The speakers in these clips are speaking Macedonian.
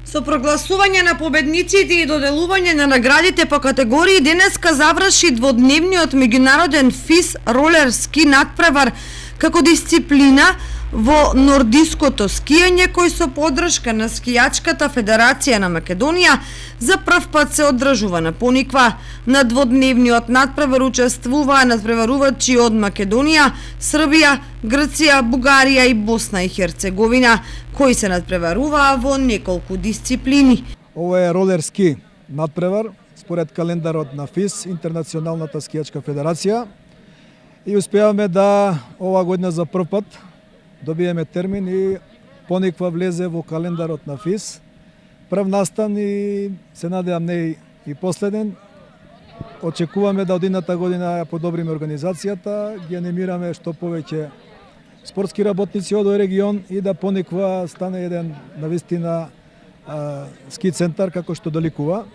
Со прогласување на победниците и доделување на наградите по категории денеска заврши дводневниот меѓународен ФИС ролер ски натпревар како дисциплина во нордиското скијање, кој со поддршка на Скијачката федерација на Македонија за прв пат се одржува на Пониква. На дводневниот натпревар учествуваа натпреварувачи од Македонија, Србија, Грција, Бугарија и Босна и Херцеговина, кои се натпреваруваа во неколку дисциплини. Ова е ролер ски натпревар според календарот на ФИС, Интернационалната скијачка федерација, и успеавме да ова година за прв пат добиеме термин и Пониква влезе во календарот на ФИС. Прв настан и се надевам не и последен. Очекуваме да од идната година ја подобриме организацијата, ги анимираме што повеќе спортски работници од овој регион и да Пониква стане еден навистина ски центар како што доликува.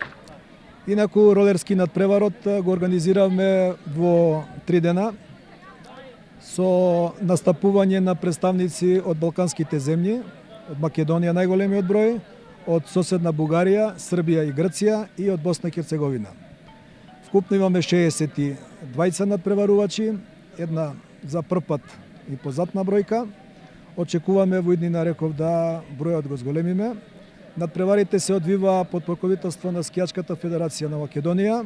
Инаку ролерски надпреварот го организиравме во 3 дена со настапување на представници од балканските земји, од Македонија најголемиот број, од соседна Бугарија, Србија и Грција и од Босна и Херцеговина. Вкупно имаме 62 надпреварувачи, една за прв пат и позатна бројка. Очекуваме во иднина, реков, да бројот го зголемиме. Надпреварите се одвиваа под покровителство на Скијачката федерација на Македонија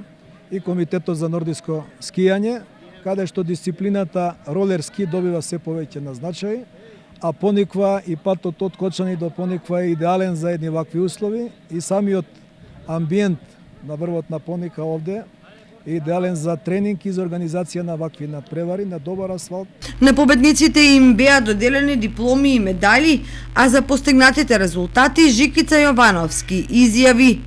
и Комитетот за нордиско скијање, каде што дисциплината ролер ски добива се повеќе на значај, а Пониква и патот од Кочани до Пониква е идеален за едни вакви услови и самиот амбиент на врвот на Поника овде е идеален за тренинг и за организација на вакви надпревари на добар асфалт. На победниците им беа доделени дипломи и медали, а за постигнатите резултати Жикица Јовановски изјави: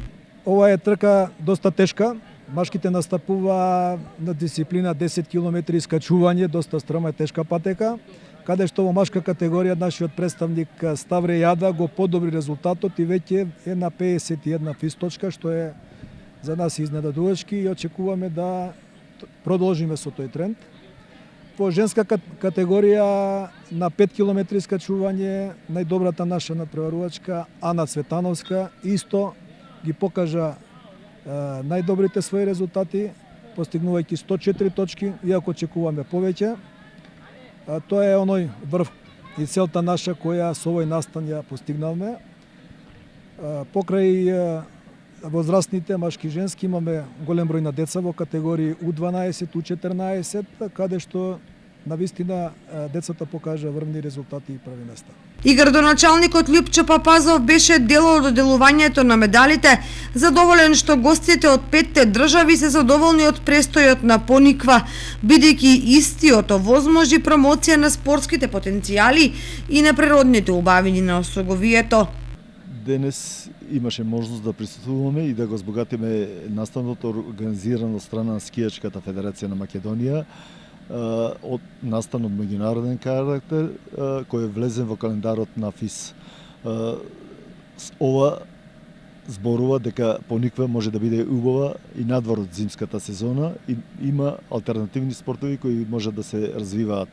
Ова е трка доста тешка. Машките настапува на дисциплина 10 км искачување, доста стрема и тешка патека, каде што во машка категорија нашиот представник Ставре Јада го подобри резултатот и веќе е на 51 ФИС точка, што е за нас изненадувачки и очекуваме да продолжиме со тој тренд. Во женска категорија на 5 км искачување најдобрата наша надпреварувачка Ана Цветановска исто ги покажа најдобрите своји резултати, постигнувајќи 104 точки, иако очекуваме повеќе. Тоа е оној врв и целта наша која со овој настан ја постигнавме. Покрај возрастните машки и женски имаме голем број на деца во категории U12, U14, каде што навистина децата покажа врвни резултати и прави места. И градоначалникот Љупчо Папазов беше дел од доделувањето на медалите, задоволен што гостите од 5 држави се задоволни од престојот на Пониква, бидејќи истиот овозможи промоција на спортските потенцијали и на природните убавини на Осоговието. Денес имаше можност да присуствуваме и да го збогатиме настанот организиран од страна на Скијачката федерација на Македонија, од настан од меѓународен карактер, кој е влезен во календарот на ФИС. Ова зборува дека Пониква може да биде убава и надвор од зимската сезона и има алтернативни спортови кои може да се развиваат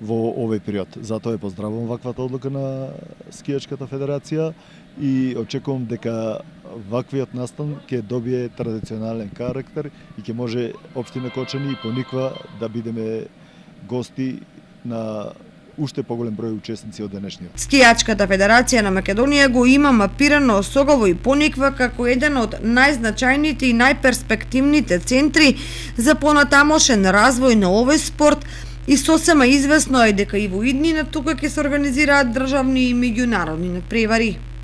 во овој период. Затоа поздравувам ваквата одлука на Скијачката федерација и очекувам дека ваквиот настан ќе добие традиционален карактер и ќе може општина Кочани и Пониква да бидеме гости на уште поголем број учесници од денешниот. Скијачката федерација на Македонија го има мапирано Осогово и Пониква како еден од најзначајните и најперспективните центри за понатамошен развој на овој спорт, и сосема известно е дека и во иднина тука ќе се организираат државни и меѓународни надпревари.